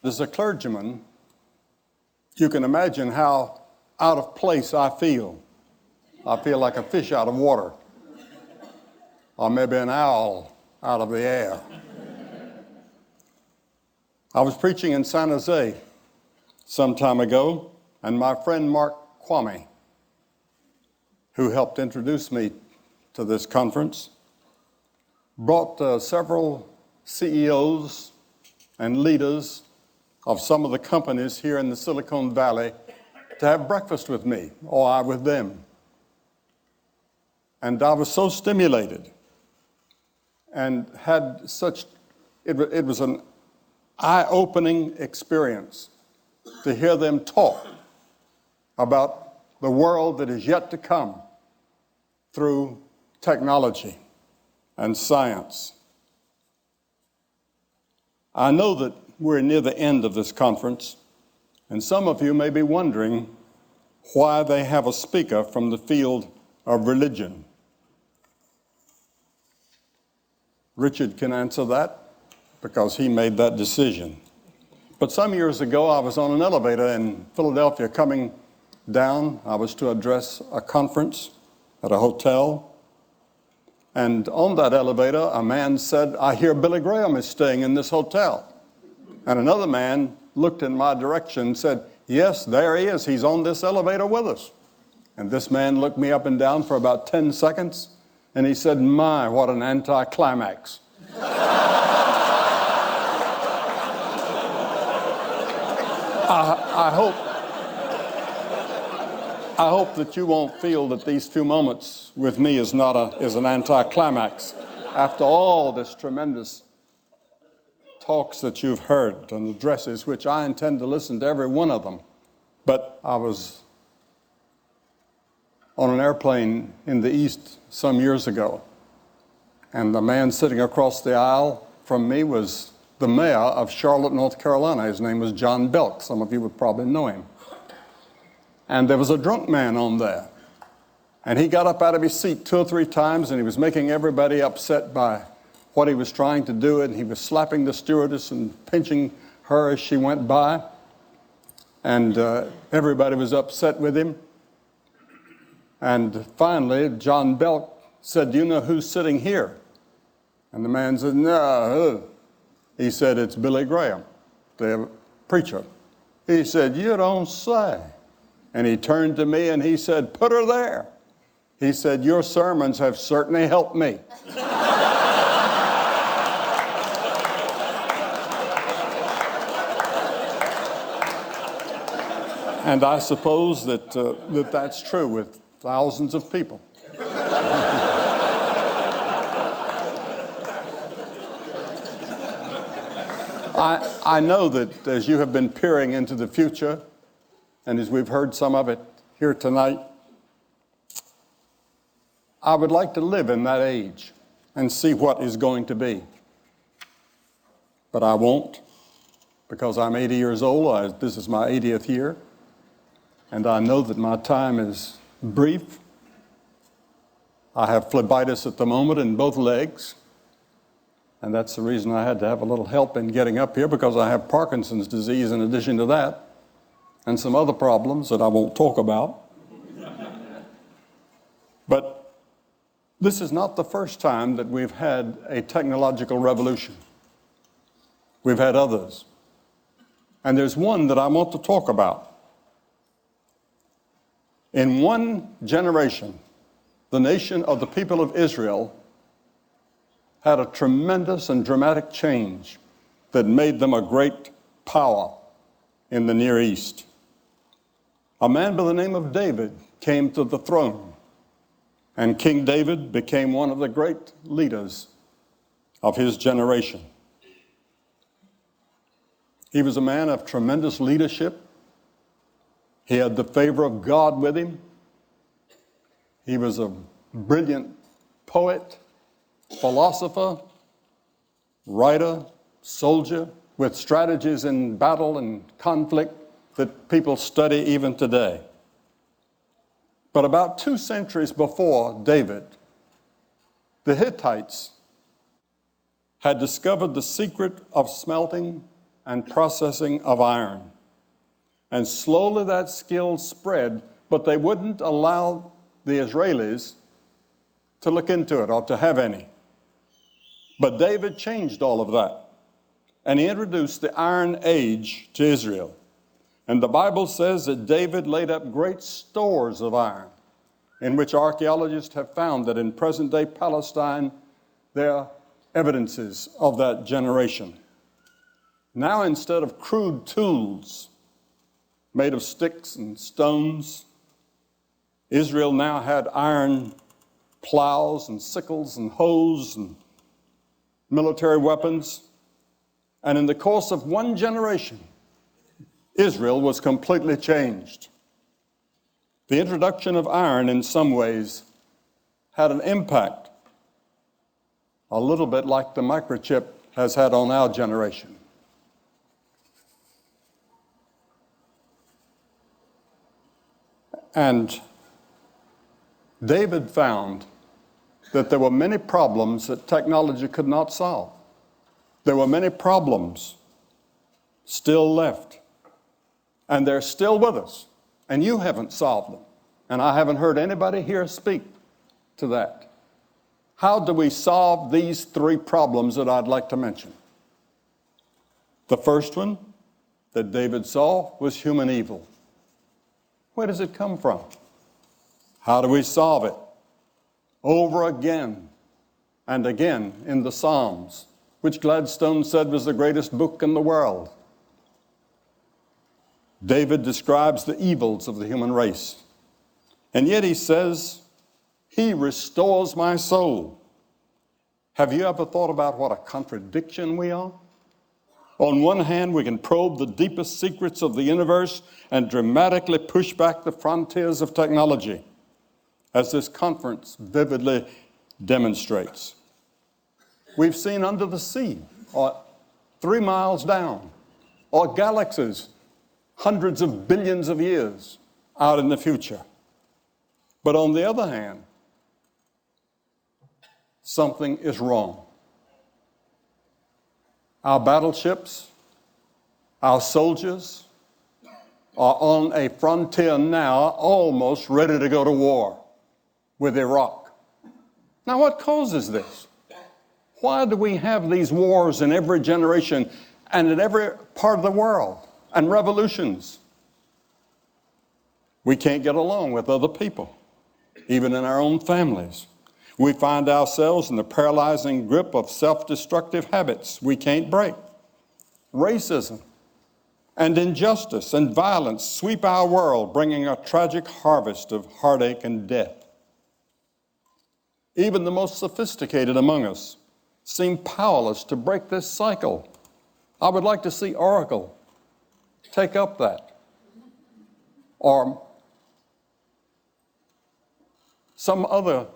As a clergyman, you can imagine how out of place I feel. I feel like a fish out of water, or maybe an owl out of the air. I was preaching in San Jose some time ago, and my friend Mark Kwame, who helped introduce me to this conference, brought several CEOs and leaders of some of the companies here in the Silicon Valley to have breakfast with me, or I with them. And I was so stimulated and had such, it was an eye-opening experience to hear them talk about the world that is yet to come through technology and science. I know that we're near the end of this conference, and some of you may be wondering why they have a speaker from the field of religion. Richard can answer that because he made that decision. But some years ago, I was on an elevator in Philadelphia coming down. I was to address a conference at a hotel. And on that elevator, a man said, "I hear BillyGraham is staying in this hotel." And another man looked in my direction and said, "Yes, there he is. He's on this elevator with us." And this man looked me up and down for about 10 seconds, and he said, "My, what an anticlimax." I hope that you won't feel that these few moments with me is an anticlimax. After all this tremendous talks that you've heard and addresses, which I intend to listen to every one of them. But I was on an airplane in the East some years ago, and the man sitting across the aisle from me was the mayor of Charlotte, North Carolina. His name was John Belk. Some of you would probably know him. And there was a drunk man on there, and he got up out of his seat 2 or 3 times, and he was making everybody upset by what he was trying to do, and he was slapping the stewardess and pinching her as she went by, and everybody was upset with him. And finally, John Belk said, "Do you know who's sitting here?" And the man said, "No, who?" He said, "It's BillyGraham, the preacher." He said, "You don't say." And he turned to me and he said, "Put her there." He said, "Your sermons have certainly helped me." And I suppose that that's true with thousands of people. I know that as you have been peering into the future, and as we've heard some of it here tonight, I would like to live in that age and see what is going to be. But I won't, because I'm 80 years old. This is my 80th year. And I know that my time is brief. I have phlebitis at the moment in both legs. And that's the reason I had to have a little help in getting up here, because I have Parkinson's disease in addition to that, and some other problems that I won't talk about. But this is not the first time that we've had a technological revolution. We've had others. And there's one that I want to talk about. In one generation, the nation of the people of Israel had a tremendous and dramatic change that made them a great power in the Near East. a man by the name of David came to the throne, and King David became one of the great leaders of his generation. He was a man of tremendous leadership. He had the favor of God with him. He was a brilliant poet, philosopher, writer, soldier, with strategies in battle and conflict that people study even today. But about 2 centuries before David, the Hittites had discovered the secret of smelting and processing of iron. And slowly that skill spread, but they wouldn't allow the Israelis to look into it or to have any. But David changed all of that, and he introduced the Iron Age to Israel. And the Bible says that David laid up great stores of iron, in which archaeologists have found that in present-day Palestine, there are evidences of that generation. Now, instead of crude tools made of sticks and stones, Israel now had iron plows and sickles and hoes and military weapons. And in the course of 1 generation, Israel was completely changed. The introduction of iron in some ways had an impact, a little bit like the microchip has had on our generation. And David found that there were many problems that technology could not solve. There were many problems still left, and they're still with us, and you haven't solved them. And I haven't heard anybody here speak to that. How do we solve these 3 problems that I'd like to mention? The first one that David saw was human evil. Where does it come from? How do we solve it? Over again and again in the Psalms, which Gladstone said was the greatest book in the world, David describes the evils of the human race. And yet he says, He restores my soul. Have you ever thought about what a contradiction we are? On one hand, we can probe the deepest secrets of the universe and dramatically push back the frontiers of technology, as this conference vividly demonstrates. We've seen under the sea, or 3 miles down, or galaxies hundreds of billions of years out in the future. But on the other hand, something is wrong. Our battleships, our soldiers are on a frontier now almost ready to go to war with Iraq. Now, what causes this? Why do we have these wars in every generation and in every part of the world, and revolutions? We can't get along with other people, even in our own families. We find ourselves in the paralyzing grip of self-destructive habits we can't break. Racism and injustice and violence sweep our world, bringing a tragic harvest of heartache and death. Even the most sophisticated among us seem powerless to break this cycle. I would like to see Oracle take up that, or some other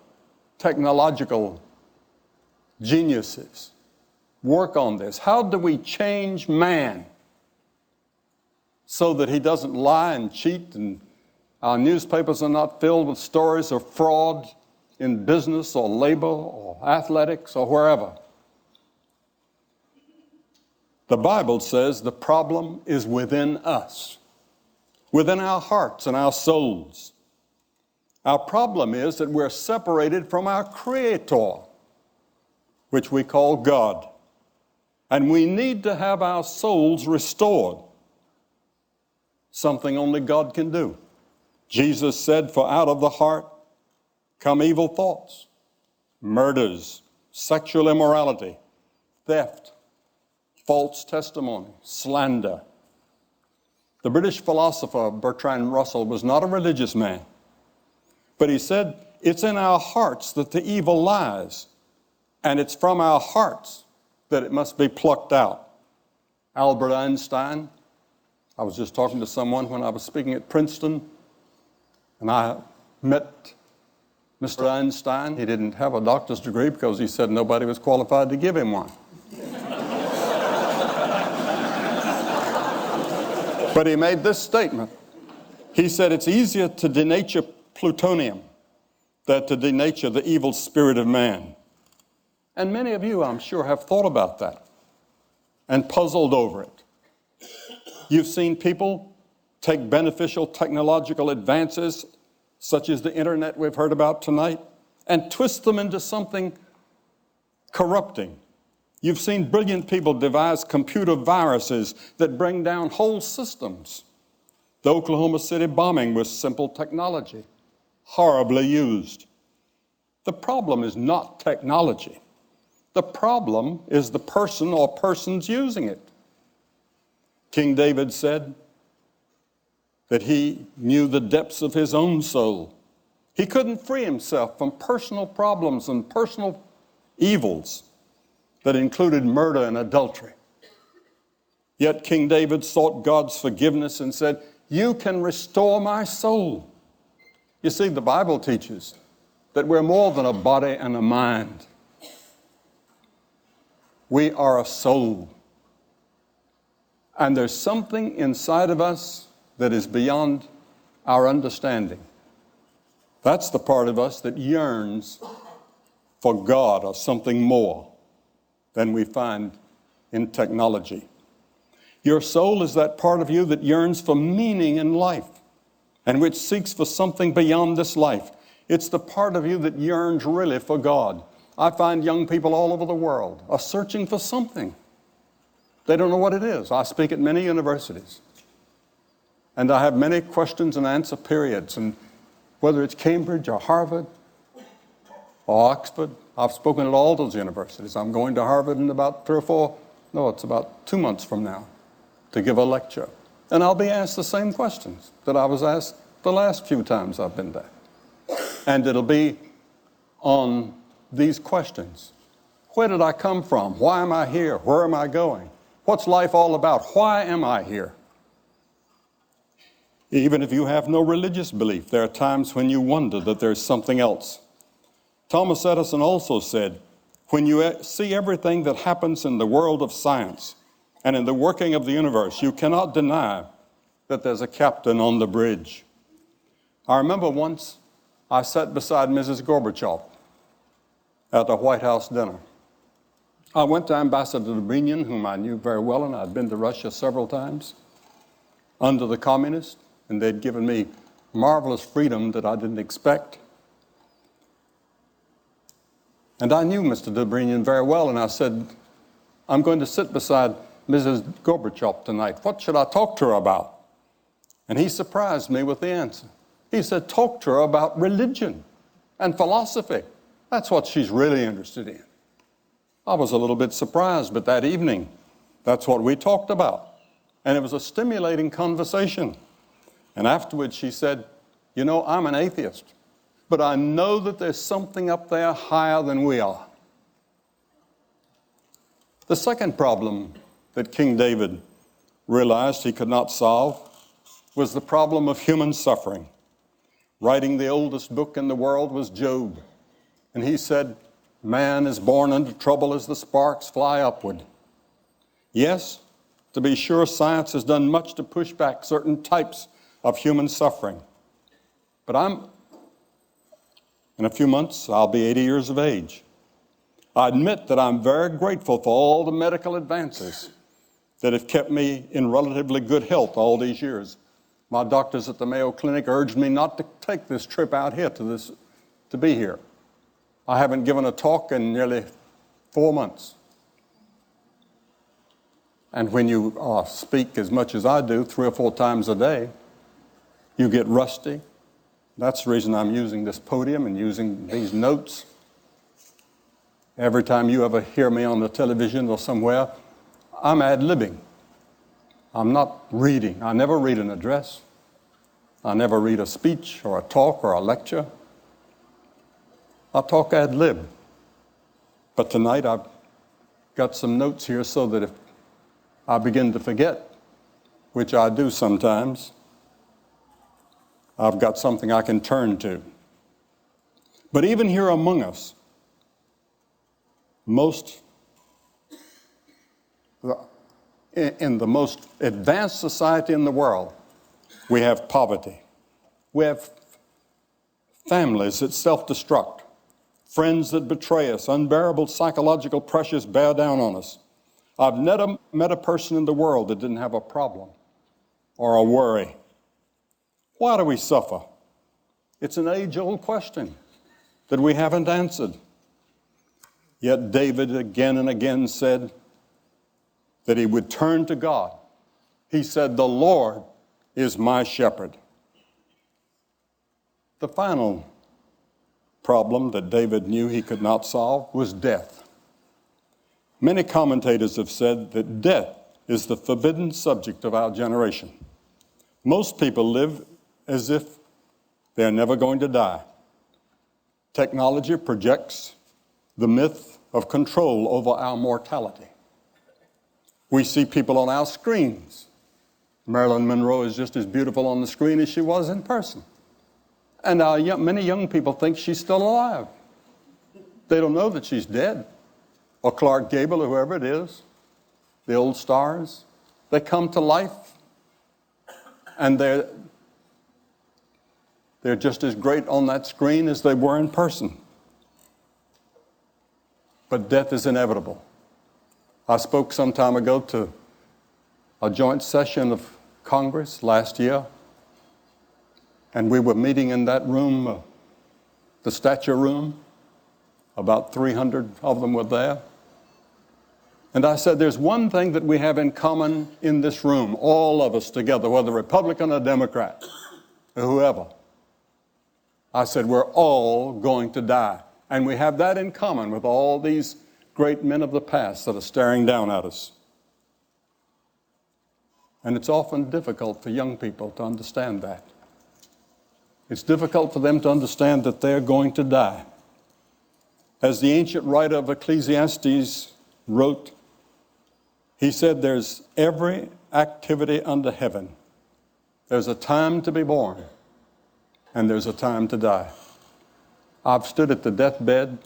technological geniuses work on this. How do we change man so that he doesn't lie and cheat, and our newspapers are not filled with stories of fraud in business or labor or athletics or wherever? The Bible says the problem is within us, within our hearts and our souls. Our problem is that we're separated from our Creator, which we call God. And we need to have our souls restored, something only God can do. Jesus said, "For out of the heart come evil thoughts, murders, sexual immorality, theft, false testimony, slander." The British philosopher Bertrand Russell was not a religious man, but he said, it's in our hearts that the evil lies, and it's from our hearts that it must be plucked out. Albert Einstein, I was just talking to someone when I was speaking at Princeton, and I met Mr. Einstein. He didn't have a doctor's degree because he said nobody was qualified to give him one. But he made this statement. He said, it's easier to denature plutonium than to denature the evil spirit of man. And many of you, I'm sure, have thought about that and puzzled over it. You've seen people take beneficial technological advances, such as the internet we've heard about tonight, and twist them into something corrupting. You've seen brilliant people devise computer viruses that bring down whole systems. The Oklahoma City bombing was simple technology, horribly used. The problem is not technology. The problem is the person or persons using it. King David said that he knew the depths of his own soul. He couldn't free himself from personal problems and personal evils that included murder and adultery. Yet King David sought God's forgiveness and said, you can restore my soul. You see, the Bible teaches that we're more than a body and a mind. We are a soul. And there's something inside of us that is beyond our understanding. That's the part of us that yearns for God or something more than we find in technology. Your soul is that part of you that yearns for meaning in life and which seeks for something beyond this life. It's the part of you that yearns really for God. I find young people all over the world are searching for something. They don't know what it is. I speak at many universities, and I have many questions and answer periods, and whether it's Cambridge or Harvard or Oxford, I've spoken at all those universities. I'm going to Harvard in about it's about 2 months from now to give a lecture. And I'll be asked the same questions that I was asked the last few times I've been there. And it'll be on these questions. Where did I come from? Why am I here? Where am I going? What's life all about? Why am I here? Even if you have no religious belief, there are times when you wonder that there's something else. Thomas Edison also said, when you see everything that happens in the world of science and in the working of the universe, you cannot deny that there's a captain on the bridge. I remember once I sat beside Mrs. Gorbachev at the White House dinner. I went to Ambassador Dobrynin, whom I knew very well, and I'd been to Russia several times under the communists, and they'd given me marvelous freedom that I didn't expect. And I knew Mr. Dobrynin very well, and I said, I'm going to sit beside Mrs. Gorbachev tonight. What should I talk to her about? And he surprised me with the answer. He said, talk to her about religion and philosophy. That's what she's really interested in. I was a little bit surprised, but that evening, that's what we talked about. And it was a stimulating conversation. And afterwards she said, you know, I'm an atheist, but I know that there's something up there higher than we are. The second problem that King David realized he could not solve was the problem of human suffering. Writing the oldest book in the world was Job. And he said, man is born into trouble as the sparks fly upward. Yes, to be sure, science has done much to push back certain types of human suffering. But in a few months, I'll be 80 years of age. I admit that I'm very grateful for all the medical advances that have kept me in relatively good health all these years. My doctors at the Mayo Clinic urged me not to take this trip out here to be here. I haven't given a talk in nearly 4 months. And when you speak as much as I do, 3 or 4 times a day, you get rusty. That's the reason I'm using this podium and using these notes. Every time you ever hear me on the television or somewhere, I'm ad-libbing. I'm not reading. I never read an address. I never read a speech or a talk or a lecture. I talk ad lib. But tonight I've got some notes here so that if I begin to forget, which I do sometimes, I've got something I can turn to. But even here among us, in the most advanced society in the world, we have poverty. We have families that self-destruct, friends that betray us, unbearable psychological pressures bear down on us. I've never met a person in the world that didn't have a problem or a worry. Why do we suffer? It's an age-old question that we haven't answered. Yet David again and again said that he would turn to God. He said, "The Lord is my shepherd." The final problem that David knew he could not solve was death. Many commentators have said that death is the forbidden subject of our generation. Most people live as if they're never going to die. Technology projects the myth of control over our mortality. We see people on our screens. Marilyn Monroe is just as beautiful on the screen as she was in person. And many young people think she's still alive. They don't know that she's dead. Or Clark Gable, or whoever it is, the old stars. They come to life, and they're just as great on that screen as they were in person. But death is inevitable. I spoke some time ago to a joint session of Congress last year, and we were meeting in that room, the stature room. About 300 of them were there. And I said, there's one thing that we have in common in this room, all of us together, whether Republican or Democrat, or whoever. I said, we're all going to die. And we have that in common with all these great men of the past that are staring down at us. And it's often difficult for young people to understand that. It's difficult for them to understand that they're going to die. As the ancient writer of Ecclesiastes wrote, he said, there's every activity under heaven. There's a time to be born, and there's a time to die. I've stood at the deathbed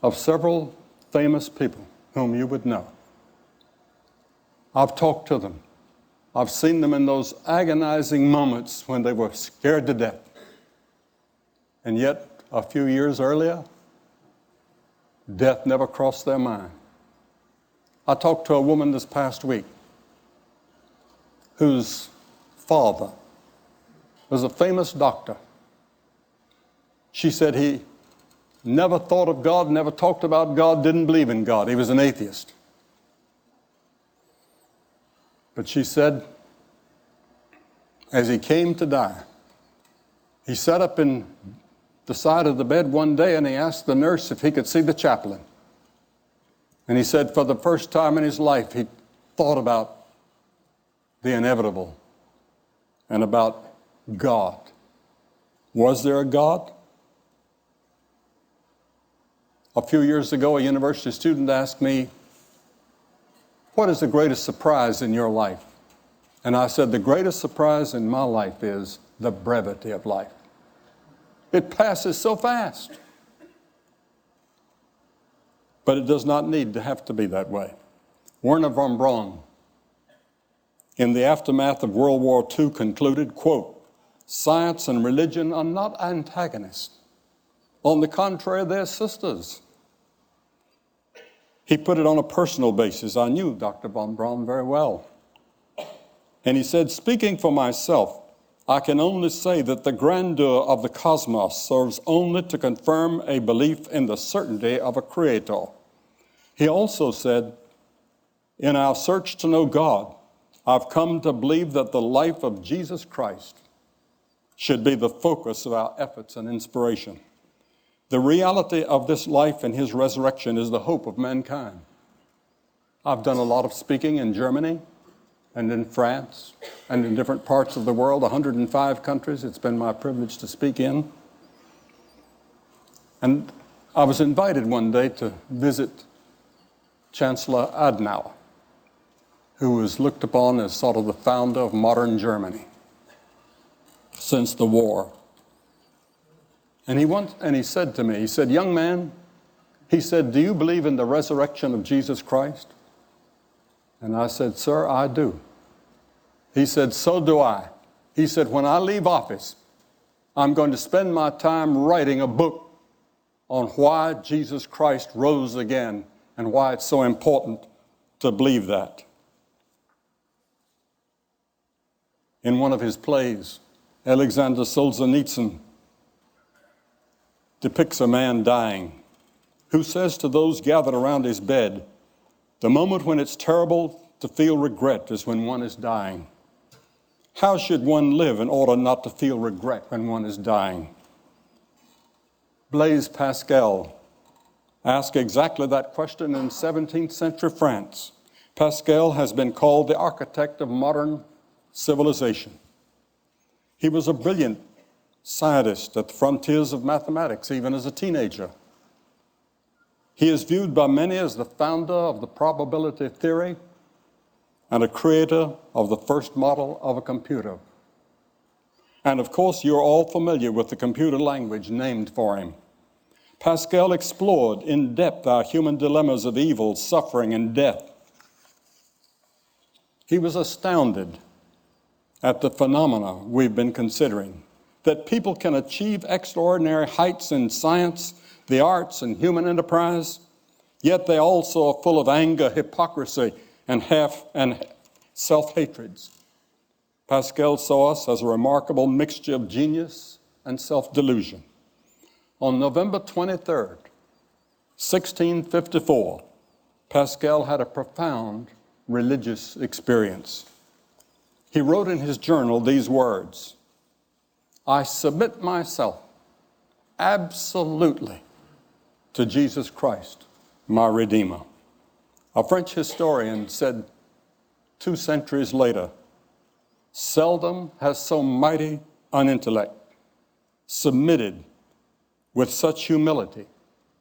of several famous people whom you would know. I've talked to them. I've seen them in those agonizing moments when they were scared to death. And yet, a few years earlier, death never crossed their mind. I talked to a woman this past week whose father was a famous doctor. She said he never thought of God, never talked about God, didn't believe in God. He was an atheist. But she said, as he came to die, he sat up in the side of the bed one day and he asked the nurse if he could see the chaplain. And he said for the first time in his life, he thought about the inevitable and about God. Was there a God? A few years ago, a university student asked me, what is the greatest surprise in your life? And I said, the greatest surprise in my life is the brevity of life. It passes so fast. But it does not need to have to be that way. Werner von Braun, in the aftermath of World War II, concluded, quote, science and religion are not antagonists. On the contrary, they're sisters. He put it on a personal basis. I knew Dr. von Braun very well. And he said, speaking for myself, I can only say that the grandeur of the cosmos serves only to confirm a belief in the certainty of a creator. He also said, in our search to know God, I've come to believe that the life of Jesus Christ should be the focus of our efforts and inspiration. The reality of this life and his resurrection is the hope of mankind. I've done a lot of speaking in Germany and in France and in different parts of the world, 105 countries it's been my privilege to speak in. And I was invited one day to visit Chancellor Adenauer, who was looked upon as sort of the founder of modern Germany since the war. And he said to me, he said, "Young man," he said, "do you believe in the resurrection of Jesus Christ?" And I said, "Sir, I do." He said, "So do I." He said, "When I leave office, I'm going to spend my time writing a book on why Jesus Christ rose again and why it's so important to believe that." In one of his plays, Alexander Solzhenitsyn depicts a man dying who says to those gathered around his bed, "The moment when it's terrible to feel regret is when one is dying. How should one live in order not to feel regret when one is dying?" Blaise Pascal asked exactly that question in 17th century France. Pascal has been called the architect of modern civilization. He was a brilliant scientist at the frontiers of mathematics, even as a teenager. He is viewed by many as the founder of the probability theory and a creator of the first model of a computer. And of course, you're all familiar with the computer language named for him. Pascal explored in depth our human dilemmas of evil, suffering, and death. He was astounded at the phenomena we've been considering, that people can achieve extraordinary heights in science, the arts, and human enterprise, yet they also are full of anger, hypocrisy, and self-hatreds. Pascal saw us as a remarkable mixture of genius and self-delusion. On November 23rd, 1654, Pascal had a profound religious experience. He wrote in his journal these words, "I submit myself absolutely to Jesus Christ, my Redeemer." A French historian said 2 centuries later, "Seldom has so mighty an intellect submitted with such humility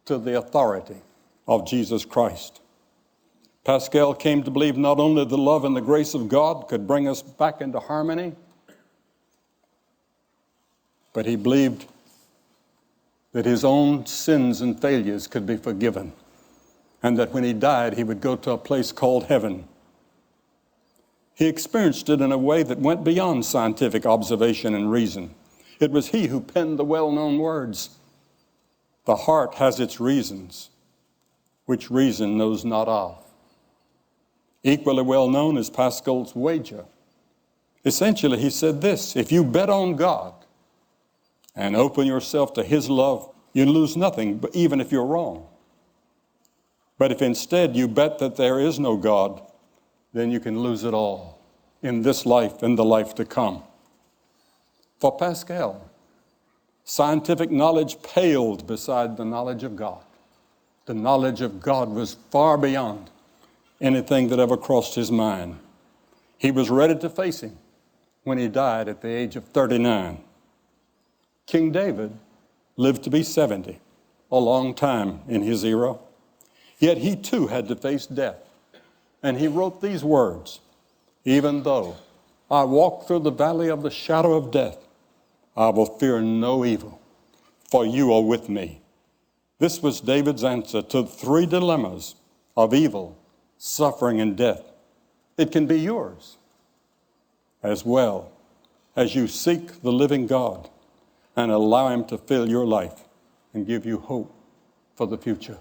to the authority of Jesus Christ." Pascal came to believe not only the love and the grace of God could bring us back into harmony, but he believed that his own sins and failures could be forgiven, and that when he died, he would go to a place called heaven. He experienced it in a way that went beyond scientific observation and reason. It was he who penned the well-known words, "The heart has its reasons, which reason knows not of." Equally well known is Pascal's wager. Essentially, he said this: if you bet on God and open yourself to his love, you lose nothing, even if you're wrong. But if instead you bet that there is no God, then you can lose it all in this life and the life to come. For Pascal, scientific knowledge paled beside the knowledge of God. The knowledge of God was far beyond anything that ever crossed his mind. He was ready to face him when he died at the age of 39. King David lived to be 70, a long time in his era. Yet he too had to face death. And he wrote these words, "Even though I walk through the valley of the shadow of death, I will fear no evil, for you are with me." This was David's answer to the 3 dilemmas of evil, suffering, and death. It can be yours as well as you seek the living God and allow him to fill your life and give you hope for the future.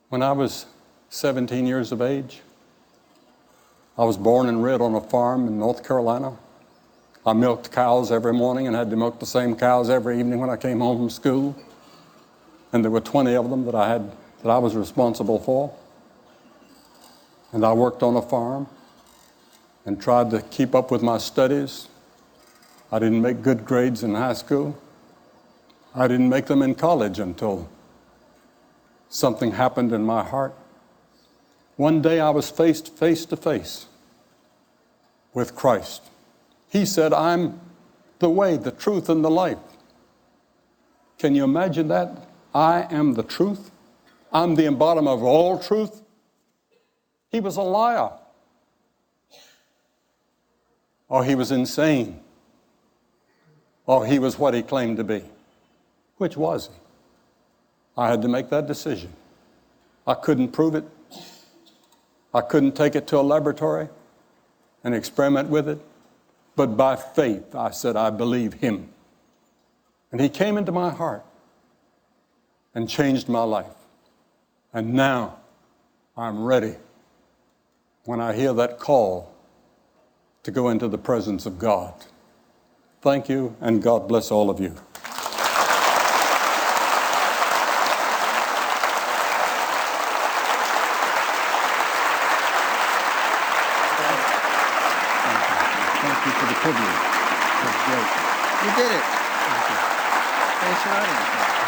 When I was 17 years of age, I was born and reared on a farm in North Carolina. I milked cows every morning and had to milk the same cows every evening when I came home from school. And there were 20 of them that I was responsible for. And I worked on a farm and tried to keep up with my studies. I didn't make good grades in high school. I didn't make them in college until something happened in my heart. One day I was face to face with Christ. He said, I'm the way, the truth, and the life. Can you imagine that? I am the truth. I'm the embodiment of all truth. He was a liar. Or he was insane. Or he was what he claimed to be. Which was he? I had to make that decision. I couldn't prove it. I couldn't take it to a laboratory and experiment with it. But by faith, I said, I believe him. And he came into my heart and changed my life. And now I'm ready when I hear that call to go into the presence of God. Thank you, and God bless all of you. Thank you for the privilege. That's great. You did it. Thanks for having us.